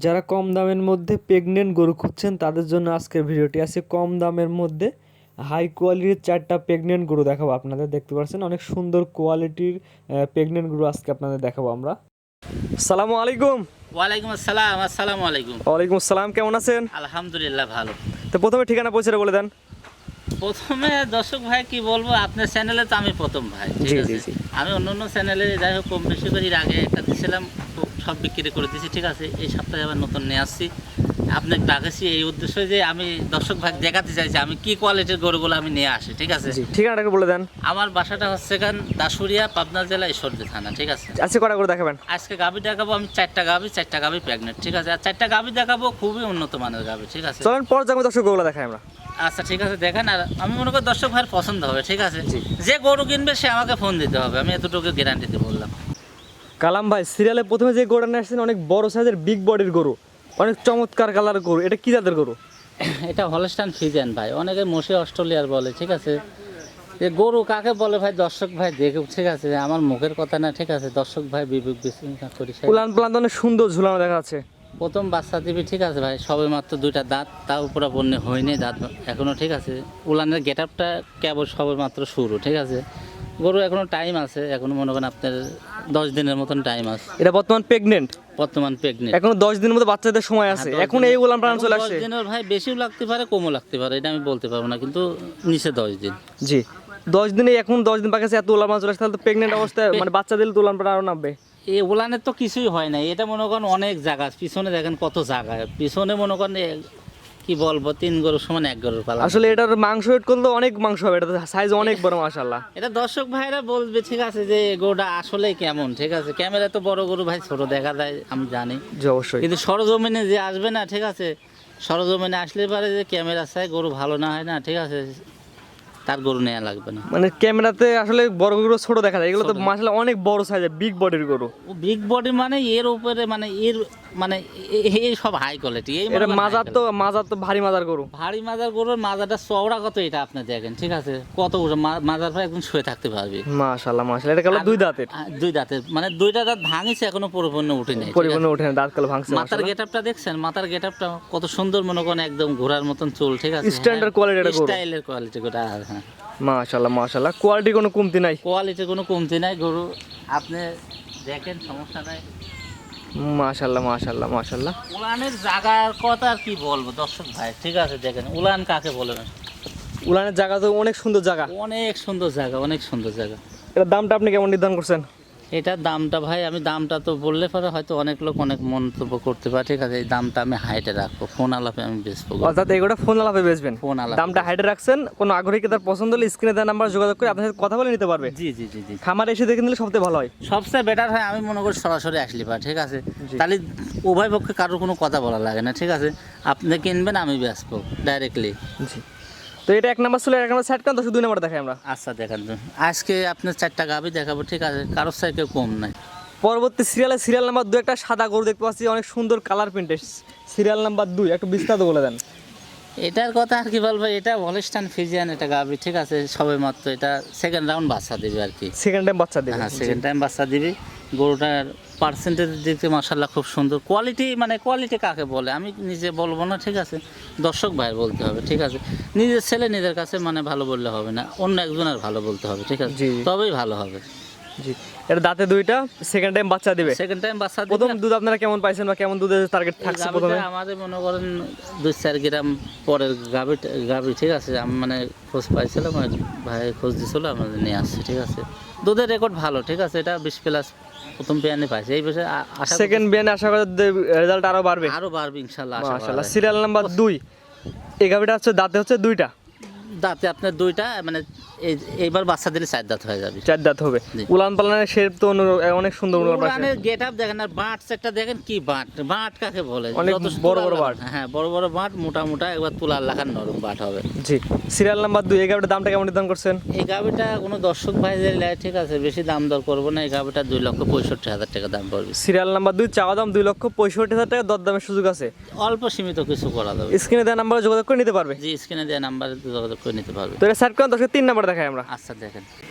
যারা কম দামের মধ্যে প্রেগনেন্ট গরু খুঁজছেন তাদের জন্য আজকের ভিডিওটি আছে। কম দামের মধ্যে হাই কোয়ালিটির 4টা প্রেগনেন্ট গরু দেখাবো আপনাদের। দেখতে পাচ্ছেন অনেক সুন্দর কোয়ালিটির প্রেগনেন্ট গরু আজকে আপনাদের দেখাবো আমরা। আসসালামু আলাইকুম। ওয়ালাইকুম আসসালাম। আসসালামু আলাইকুম। ওয়ালাইকুম আসসালাম, কেমন আছেন? আলহামদুলিল্লাহ ভালো। তো প্রথমে ঠিকানা পৌঁছে বলে দেন। প্রথমে দর্শক ভাই কি বলবো, আপনার চ্যানেলে তো আমি প্রথম ভাই, ঠিক জি, আছে? জি, জি। আমি অন্য চ্যানেলে যাই হোক কম বেশি করে এর আগে একটা দিয়েছিলাম, সব বিক্রি করে দিয়েছি, ঠিক আছে। এই সপ্তাহে আবার নতুন নিয়ে আসছি, আপনাকে ডাকেছি এই উদ্দেশ্যে যে আমি দর্শক ভাই দেখাতে চাইছি আমি কি কোয়ালিটির গরুগুলো আমি নিয়ে আসি, ঠিক আছে। জি, ঠিকানাটাকে বলে দেন। আমার বাসাটা হচ্ছে এখান দাসুরিয়া, পাবনা জেলা, ঈশ্বরদী থানা, ঠিক আছে। আজকে কটা করে দেখাবেন? আজকে গাভি দেখাবো আমি 4টা গাভি প্রেগনেন্ট, ঠিক আছে। আর 4টা গাভি দেখাবো খুবই উন্নত মানের গাভি, ঠিক আছে। চলেন পর্যায়ে দর্শক গরুগুলো দেখাই আমরা। আচ্ছা ঠিক আছে, দেখেন। আর আমি মনে করি দর্শক ভাইয়ের পছন্দ হবে, ঠিক আছে। জি। যে গরু কিনবে সে আমাকে ফোন দিতে হবে, আমি এতটুকু গ্যারান্টি দিয়ে বললাম। কালাম ভাই, সিরিয়ালে প্রথমে যে গরুটা নিয়ে আসছেন অনেক বড় সাইজের বিগ বডির গরু, অনেক চমৎকার কালার গরু। এটা কি জাতের গরু? এটা হলস্টাইন ফ্রিজিয়ান ভাই, অনেকে মশি অস্ট্রেলিয়ার বলে, ঠিক আছে। যে গরু কাকে বলে ভাই দর্শক ভাই দেখুক, ঠিক আছে। আমার মুখের কথা না, ঠিক আছে। দর্শক ভাই বিবেক বিশ্লেষণ করি। উলান পালান তো অনেক সুন্দর ঝুলানো দেখা যাচ্ছে। প্রথম বাচ্চা দিবি, ঠিক আছে ভাই। সবে মাত্র 2টা দাঁত, তাও পুরো বন্যে হয়নি দাঁত এখনো, ঠিক আছে। উলানের গেট আপটা কেবল সবে মাত্র শুরু, ঠিক আছে। গরু এখনো টাইম আছে, এখনো মনে করেন আপনার 10 দিনের মতন টাইম আছে। এটা বর্তমান প্রেগনেন্ট, বর্তমান প্রেগনেন্ট, এখনো 10 দিনের মতো বাচ্চাদের সময় আছে। হ্যাঁ, 10 এখন দিনের- এই উলান পালান এখন চলে 10 আসছে। দিনের ভাই বেশিও লাগতে পারে, কমও লাগতে পারে, এটা আমি বলতে পারবো না, কিন্তু নিচে 10 দিন। জি, 10 দিনে, এখন 10 দিন বাকি আছে, এত উলান পালান চলে আসছে, তাহলে তো প্রেগনেন্ট অবস্থায় মানে বাচ্চা দিলে তো উলান পালান আরো নামবে। এই উলানের তো কিছুই হয় না, এটা মনে করেন অনেক জায়গা পিছনে দেখেন কত জায়গা, পিছনে মনে করেন কি বলবো 3 গরুর সমান 1 গরুর পালা। আসলে এটার মাংস ওয়েট করলে অনেক মাংস হবে, এটা সাইজ অনেক বড় মাশাআল্লাহ। এটা দর্শক ভাইরা বলবে, ঠিক আছে, যে গরুটা আসলে কেমন, ঠিক আছে। ক্যামেরা তো বড় গরু ভাই ছোট দেখা যায়, আমি জানি, জি অবশ্যই। কিন্তু সরজমিনে যে আসবে না, ঠিক আছে। সরজমিনে আসলে পারে যে ক্যামেরা চাই গরু ভালো না হয় না, ঠিক আছে, তার গরু নেওয়া লাগবে না। মানে ক্যামেরাতে আসলে বড় গরু ছোট দেখা যায়, এগুলো তো ছোট। মাশাআল্লাহ অনেক বড় সাইজের বিগ বডির গরু। ও বিগ বডি মানে এর উপরে মানে এর মানে এই সব হাই কোয়ালিটি। এই এটা মাজার তো ভারী মাজার গরু। ভারী মাজার গরুর মাজাটা চওড়া কত এটা আপনি দেখেন, ঠিক আছে। কত মাজার ভাই একদম শুয়ে থাকতে পারবে। মাশাআল্লাহ মাশাআল্লাহ, এটা কালো 2 দাঁতের। 2 দাঁতের, মানে 2টা দাঁত ভাঙিছে, এখনো পরিপূর্ণ উঠে নেই, পরিপূর্ণ ওঠে না, দাঁত কালো ভাঙছে। মাথার গেটআপটা দেখছেন, মাথার গেটআপটা কত সুন্দর, মনে করেন একদম ঘোড়ার মতন চুল, ঠিক আছে। স্ট্যান্ডার্ড কোয়ালিটির গরু, স্টাইলের কোয়ালিটি গোটা। হ্যাঁ মাশাআল্লাহ মাশাআল্লাহ, কোয়ালিটি কোনো কমতি নাই, কোয়ালিটির কোনো কমতি নাই গরু, আপনি দেখেন, সমস্যা নাই। মাশাআল্লাহ মাশাআল্লাহ মাশাআল্লাহ। উলানের জায়গার কথা আর কি বলবো দর্শক ভাই, ঠিক আছে। দেখেন উলান কাকে বলে না, উলানের জায়গা তো অনেক সুন্দর জায়গা, অনেক সুন্দর জায়গা, অনেক সুন্দর জায়গা। এটার দামটা আপনি কেমন নির্ধারণ করছেন? এটার দামটা ভাই, আমি দামটা তো বললে পরে হয়তো অনেক লোক অনেক মন্তব্য করতে পারে, ঠিক আছে। এই দামটা আমি হাইটে রাখবো, ফোন আলাপে আমি বেচবো। অর্থাৎ এগুলো ফোন আলাপে বেচবেন? ফোন আলাপে দামটা হাইডে রাখছেন, কোনো আগ্রহী ক্রেতার পছন্দ হলে স্ক্রিনে দেওয়া নাম্বার যোগাযোগ করে আপনার সাথে কথা বলে নিতে পারবে। জি জি জি জি। খামার এসে দেখে নিলে সবথেকে ভালো হয়, সবচেয়ে বেটার হয়, আমি মনে করি সরাসরি আসলে পারে, ঠিক আছে। জি। তাহলে উভয় পক্ষে কারোর কোনো কথা বলা লাগে না, ঠিক আছে। আপনি কিনবেন, আমি বেচবো ডাইরেক্টলি। জি। তো এটা 1 নাম্বার ছিল, 1 নাম্বার সেট করেন, তো 2 নাম্বার দেখাই আমরা। আচ্ছা দেখান তো। আজকে আপনার 4টা গাভি দেখাবো, ঠিক আছে। কারোর সাইকে কম নাই। পরবর্তী সিরিয়াল নাম্বার 2 একটা সাদা গরু দেখতে পাচ্ছি, অনেক সুন্দর কালার প্রিন্টের। সিরিয়াল নাম্বার 2 একটু বিস্তারিত বলে দেন। এটার কথা আর কি বলবো, এটা হলস্টাইন ফ্রিজিয়ান এটা গাভি, ঠিক আছে। সবে মাত্র এটা সেকেন্ড রাউন্ড বাচ্চা দিবে আর কি। সেকেন্ড টাইম বাচ্চা দেবে। হ্যাঁ, সেকেন্ড টাইম বাচ্চা দিবি। গরুটার পার্সেন্টেজ দিক থেকে মাশাআল্লাহ খুব সুন্দর। কোয়ালিটি মানে কোয়ালিটি কাকে বলে আমি নিজে বলবো না, ঠিক আছে। দর্শক ভাইয়ের বলতে হবে, ঠিক আছে। নিজের ছেলে নিজের কাছে মানে ভালো বললে হবে না, অন্য একজনের ভালো বলতে হবে, ঠিক আছে। জি। তবেই ভালো হবে। জি, এটা দাঁতে 2টা, সেকেন্ড টাইম বাচ্চা দিবে। সেকেন্ড টাইম বাচ্চা দিবে। প্রথম দুধ আপনারা কেমন পাইছেন বা কেমন দুধের টার্গেট এই থাকছে গাভীটা প্রথমে? আমাদের মনে করেন 2-4 গ্রাম পরের গাভি, ঠিক আছে। আমি মানে খোঁজ পাইছিলাম, ওই ভাই খোঁজ দিছিল, আমাদের নিয়ে আসছে, ঠিক আছে। দুধের রেকর্ড ভালো, ঠিক আছে। এটা 20+ প্রথম বিয়ানে পাইছে, এই বিষয়ে আশা সেকেন্ড বিয়ানে আশা করি রেজাল্ট আরো বাড়বে। আরো বাড়বে ইনশাআল্লাহ, আশা করা মাশাআল্লাহ। যায়। সিরিয়াল নাম্বার 2, এই গাভিটা হচ্ছে দাঁতে হচ্ছে 2টা, দাঁতে আপনার 2টা, মানে এইবার বাচ্চা দিলে 4 দাঁত হয়ে যাবে। 4 দাঁত হবে। জি। উলান পালানের শেপ তো অনেক সুন্দর উলান পালান। উলানের গেটআপ দেখেন, আর বাট সেটটা দেখেন, কি বাট, বাট কাকে বলে, অনেক যত বড় তুলার বড় লাগান। বাট। হ্যাঁ, বড় বড় বাট, মোটা মোটা, একবার তুলার লাগান নরম বাট হবে। জি, সিরিয়াল নাম্বার 2, এই গাভিটার দামটা কেমন নির্ধারণ করছেন? এই গাভিটা কোনো দর্শক ভাইদের লাই, ঠিক আছে, বেশি দাম দর করবো না। এই গাভিটা 2,65,000 টাকা দাম পড়বে। সিরিয়াল নাম্বার 2, চাওয়া দাম 2,65,000 টাকা, দরদামের সুযোগ আছে। অল্প সীমিত কিছু করা যাবে। স্ক্রিনে দেওয়া নাম্বারে যোগাযোগ করে নিতে পারবে। জি, স্ক্রিনে দেওয়া নাম্বারে যোগাযোগ যোগাযোগ করে নিতে পারবে। তো এটা সাইড করেন, দর্শক 3 নাম্বার দেখাই আমরা। আচ্ছা দেখেন,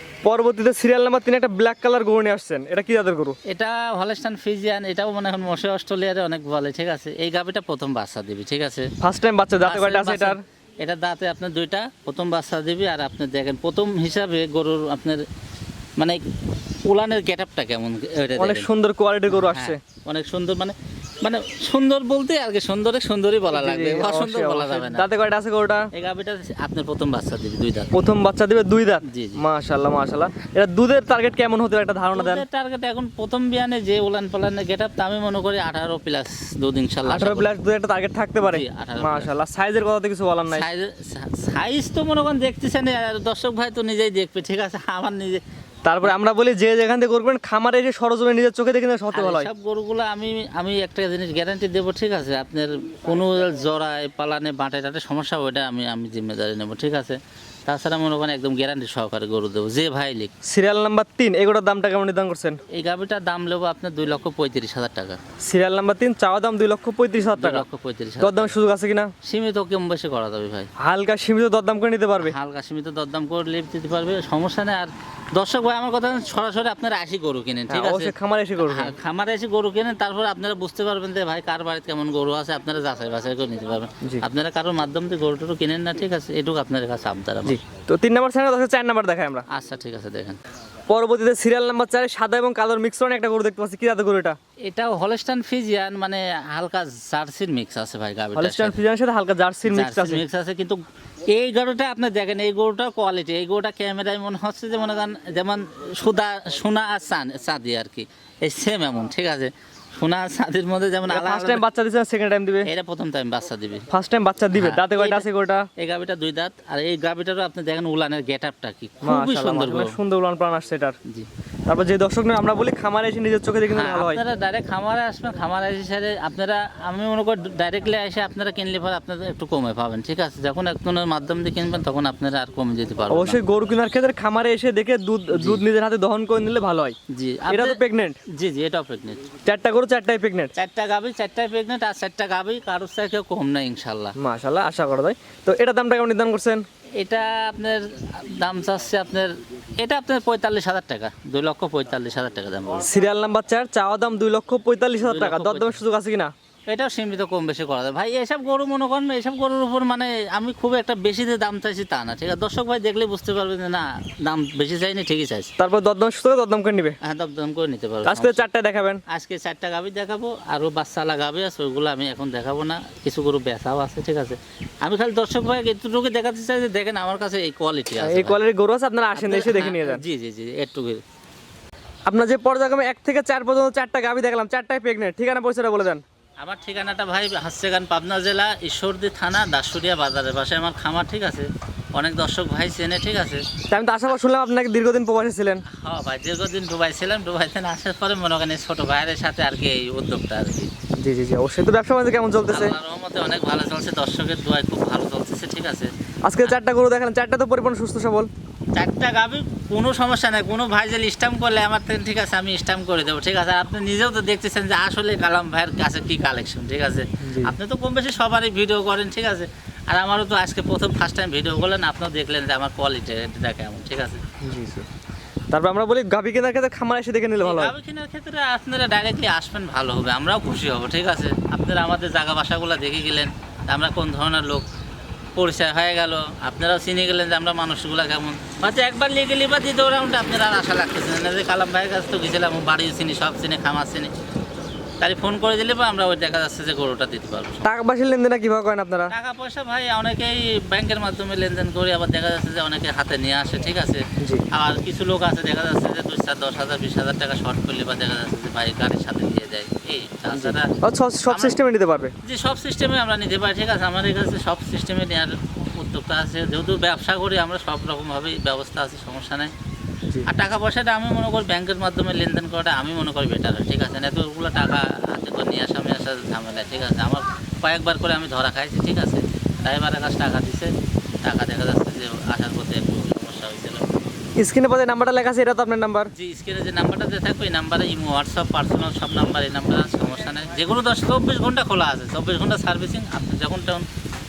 পরবর্তীতে সিরিয়াল নাম্বার 3 একটা ব্ল্যাক কালার গরু নিয়ে আসছেন, এটা কি জাতের গরু? এটা হলস্টাইন ফ্রিজিয়ান, এটাও মনে এখন মশে অস্ট্রেলিয়ারে অনেক বলে, ঠিক আছে। এই গাভিটা প্রথম বাচ্চা দিবি, ঠিক আছে। ফার্স্ট টাইম বাচ্চা, দাঁতে কয়টা আছে এটার? এটা দাঁতে আপনার 2টা, প্রথম বাচ্চা দিবি। আর আপনি দেখেন প্রথম হিসাবে গরুর আপনার মানে উলানের গেটআপটা কেমন, অনেক সুন্দর কোয়ালিটির গরু আসছে। অনেক সুন্দর, মানে মানে সুন্দর বলতে আর কি সুন্দরই বলা লাগবে, অসুন্দর বলা যাবে না। দাঁতে কয়টা আছে গরুটা? এই গাভিটা আপনার প্রথম বাচ্চা দিবি 2 দাঁত। প্রথম বাচ্চা দিবে 2 দাঁত। জি জি। মাশাআল্লাহ মাশাআল্লাহ। এটা দুধের টার্গেট কেমন হতে একটা ধারণা দেন? টার্গেট এখন প্রথম বিয়ানে যে উলান পালানের গেটআপ, তা আমি মনে করি 18 প্লাস দুধ ইনশাআল্লাহ। 18 প্লাস দুধের একটা টার্গেট থাকতে পারে। জি, 18 মাশাআল্লাহ। সাইজের কথা তো কিছু বলার নাই। সাইজ তো মনে করেন দেখতেছেন, আর দর্শক ভাই তো নিজেই দেখবে, ঠিক আছে। আমার নিজে, তারপরে আমরা বলি যে যেখান থেকে করবেন খামারে এসে সরজমে নিজের চোখে দেখে নিলে সত্যি ভালো হয়। সব গরুগুলো আমি একটা জিনিস গ্যারান্টি দেবো, ঠিক আছে। আপনার কোনো জড়ায় পালানে বাঁটায় টাটে সমস্যা, ওইটা আমি জিম্মেদারি নেবো, ঠিক আছে। তাছাড়া মনে করেন একদম গ্যারান্টি সহকারে গরু দেবো, যে ভাই লিখ। সিরিয়াল নাম্বার 3 এগুলোর দামটা কেমন নির্ধারণ করছেন? এই গাভিটার দাম নেবো আপনার 2,35,000 টাকা। সিরিয়াল নাম্বার 3 চাওয়া দাম 2,35,000 টাকা। 2,35,000। দরদাম সুযোগ আছে কিনা? সীমিত কম বেশি করা যাবে ভাই, হালকা সীমিত দরদাম করে নিতে পারবে। হালকা সীমিত দরদাম করে লিফট দিতে পারবে, সমস্যা নেই। আর দর্শক ভাই আমার কথা সরাসরি আপনারা আসি গরু কিনেন, ঠিক আছে। অবশ্যই খামারে এসে করবেন। হ্যাঁ, খামারে এসে গরু কেনেন, তারপর আপনারা বুঝতে পারবেন যে ভাই কার বাড়িতে কেমন গরু আছে, আপনারা যাচাই বাছাই করে নিতে পারবেন। জি। আপনারা কারোর মাধ্যম দিয়ে গরু টরু কিনেন না, ঠিক আছে। এটুকু আপনাদের কাছে আবদার আমার। জি। তো 3 নাম্বার চ্যানেল দর্শক 4 নাম্বার দেখাই আমরা। আচ্ছা ঠিক আছে দেখেন, পরবর্তীতে সিরিয়াল নাম্বার 4 সাদা এবং কালোর মিক্সরন একটা গরু দেখতে পাচ্ছি, কি জাতের গরু এটা? এটাও হলস্টাইন ফ্রিজিয়ান, মানে হালকা জার্সির মিক্স আছে ভাই গাবিটা। হলস্টাইন ফ্রিজিয়ানের সাথে হালকা জার্সির মিক্স আছে। মিক্স আছে, কিন্তু এই গরুটা আপনি দেখেন, এই গরুটার কোয়ালিটি, এই গরুটা ক্যামেরায় মনে হচ্ছে যে মনে করেন যেমন সোনা আর চাঁদি আর কি, এই সেম এমন, ঠিক আছে। সোনা আর চাঁদির মধ্যে যেমন ফার্স্ট টাইম বাচ্চা দিছে, সেকেন্ড টাইম দিবে? এটা প্রথম টাইম বাচ্চা দিবে। ফার্স্ট টাইম বাচ্চা দিবে। হ্যাঁ, দাঁতে কয়টা আছে গরুটা? এই গাবিটা 2 দাঁত। আর এই গাবিটারও আপনি দেখেন উলানের গেটআপটা কি খুবই মাশাআল্লাহ সুন্দর গরু। মাশাআল্লাহ, সুন্দর উলান প্রাণ আসছে এটার। জি। তারপর যে দর্শক না আমরা বলি খামারে এসে নিজের চোখে দেখে নিলে ভালো হয়। আপনারা ডাইরেক্ট খামারে আসবেন, খামারে এসে আপনারা, আমি মনে করি ডাইরেক্টলি এসে আপনারা কিনলে পরে আপনারা একটু কমে পাবেন, ঠিক আছে। যখন একজনের মাধ্যম দিয়ে কিনবেন তখন আপনারা আর কমে যেতে পারবেন। অবশ্যই গরু কেনার ক্ষেত্রে খামারে এসে দেখে দুধ নিজের হাতে দহন করে নিলে ভালো হয়। জি। এটা তো প্রেগনেন্ট? জি জি, এটাও প্রেগনেন্ট। 4টা গরু 4টাই প্রেগনেন্ট। 4টা গাবি 4টাই প্রেগনেন্ট, আর 4টা গাবি কারোর থেকে কেউ কম না ইনশাল্লাহ। মাশাআল্লাহ, আশা করা যায়। তো এটা দামটা কেমন নির্ধারণ করছেন? এটা আপনার দাম চাচ্ছে আপনার, এটা আপনার 45,000 টাকা, 2,45,000 টাকা দাম বলছে। সিরিয়াল নাম্বার 4 চাওয়া দাম 2,45,000 টাকা। 2,45,000 দরদামের সুযোগ আছে কিনা? এটাও সীমিত কম বেশি করা যায় ভাই। এসব গরু মনে করেন, এসব গরুর উপর মানে আমি খুব একটা বেশি যে দাম চাইছি তা না, ঠিক আছে। দর্শক ভাই দেখলে বুঝতে পারবে যে না, দাম বেশি চাইনি, ঠিকই চাইছি। তারপর দরদামের সুযোগ দরদাম করে নিবে। হ্যাঁ, দাম করে নিতে পারবো। আজকে 4টা দেখাবেন? আজকে 4টা গাভি দেখাবো, আরও বাচ্চালা গাভি আছে, ওইগুলো আমি এখন দেখাবো না। কিছু গরু বেচাও আছে, ঠিক আছে। আমি খালি দর্শক ভাই এতটুকু দেখাতে চাই যে দেখেন আমার কাছে এই কোয়ালিটি আছে। এই কোয়ালিটির গরু আছে, আপনারা আসেন এসে দেখে নিয়ে যান। জি জি জি, একটু। আপনার যে পর্যায়ক্রমে 1 থেকে 4 পর্যন্ত 4টা গাভি দেখলাম, 4টাই প্রেগনেন্ট। ঠিকানা পয়সাটা বলে দেন। আমার ঠিকানাটা ভাই হাসছেগান, পাবনা জেলা, ঈশ্বরদী থানা, দাসুরিয়া বাজারের পাশে আমার খামার, ঠিক আছে। অনেক দর্শক ভাই চেনে, ঠিক আছে। তা আমি তো আশা করি শুনলাম আপনাকে দীর্ঘদিন প্রবাসী ছিলেন। হ্যাঁ ভাই, দীর্ঘদিন দুবাই ছিলাম, দুবাই থেকে আসার পরে মনে করেন এই ছোট ভাইয়ের সাথে আর কি এই উদ্যোগটা আর কি। জি জি জি, অবশ্যই। তো ব্যবসা বাণিজ্য কেমন চলতেছে? আল্লাহর রহমতে অনেক ভালো চলছে, দর্শকের দোয়ায় খুব ভালো চলতেছে, ঠিক আছে। আজকে 4টা গরু দেখালেন, 4টা তো পরিপূর্ণ সুস্থ সবল। 4টা গাভি কোনো সমস্যা নাই, কোনো ভাই যে স্ট্যাম্প করলে আমার থেকে, ঠিক আছে, আমি স্ট্যাম্প করে দেবো, ঠিক আছে। আর আপনি নিজেও তো দেখতেছেন যে আসলে কালাম ভাইয়ের কাছে কি কালেকশন, ঠিক আছে। আপনি তো কম বেশি সবারই ভিডিও করেন, ঠিক আছে। আর আমারও তো আজকে ফার্স্ট টাইম ভিডিও করলেন, আপনিও দেখলেন যে আমার কোয়ালিটিটা কেমন, ঠিক আছে। জি জি। তারপর আমরা বলি গাভি কেনার ক্ষেত্রে খামার এসে দেখে নিলে ভালো হয়। গাভি কেনার ক্ষেত্রে আপনারা ডাইরেক্টলি আসবেন, ভালো হবে, আমরাও খুশি হব, ঠিক আছে। আপনারা আমাদের জায়গা বাসাগুলো দেখে গেলেন, আমরা কোন ধরনের লোক, পরিচয় হয়ে গেল, আপনারাও চিনে গেলেন যে আমরা মানুষগুলো কেমন। হয়তো একবার নিয়ে গেলে বা দ্বিতীয় রাউন্ডে আপনারা আর আশা লাগতেছেন না যে কালাম ভাইয়ের কাছে তো গেছিলাম, বাড়িও চিনি, সব চিনি, খামার চিনি, তাই ফোন করে দিলে বা আমরা ওই দেখা যাচ্ছে যে গরুটা দিতে পারবো। টাকা পয়সা লেনদেন কিভাবে করেন আপনারা? টাকা পয়সা ভাই অনেকেই ব্যাংকের মাধ্যমে লেনদেন করে, আবার দেখা যাচ্ছে যে অনেকে হাতে নিয়ে আসে, ঠিক আছে। জি। আর কিছু লোক আছে দেখা যাচ্ছে যে 2,000, 10,000, 20,000 টাকা শর্ট করলে বা দেখা যাচ্ছে যে ভাই গাড়ির সাথে দিয়ে যায়। এই তাছাড়া সব সিস্টেমে নিতে পারবে? যে সব সিস্টেমে আমরা নিতে পারি, ঠিক আছে। আমাদের কাছে সব সিস্টেমে নেওয়ার উদ্যোক্তা আছে, যেহেতু ব্যবসা করি আমরা, সব রকমভাবেই ব্যবস্থা আছে, সমস্যা নেই। আর টাকা পয়সাটা আমি মনে করি ব্যাংকের মাধ্যমে লেনদেন করাটা আমি মনে করি বেটার হয়, ঠিক আছে। এতগুলো টাকা হাতে করে নিয়ে আসা ঝামেলা, ঠিক আছে। আমার কয়েকবার করে আমি ধরা খাইছি, ঠিক আছে। ড্রাইভারের কাছে টাকা দিছে, টাকা দেখা যাচ্ছে যে আসার পথে একটু সমস্যা হয়েছিল। স্ক্রিনে পাশে নাম্বারটা লেখা আছে, এটা তো আপনার নাম্বার? জি, স্ক্রিনে যে নাম্বারটা দিয়ে থাকবে এই নাম্বারে ইমো, হোয়াটসঅ্যাপ, পার্সোনাল সব নাম্বার, এই নাম্বার আছে, সমস্যা নেই। যে কোনো 24 ঘন্টা খোলা আছে, 24 ঘন্টা সার্ভিসিং। আপনি যখন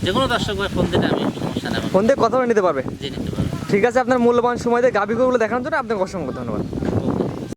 যে কোনো দর্শক ভাই ফোন দিলে আমি সমস্যা এখন ফোন দিয়ে কথা বলে নিতে পারবে। জি নিতে পারবে। ঠিক আছে, আপনার মূল্যবান সময় দিয়ে গাভী গরুগুলো দেখানোর জন্য আপনাকে অসংখ্য ধন্যবাদ।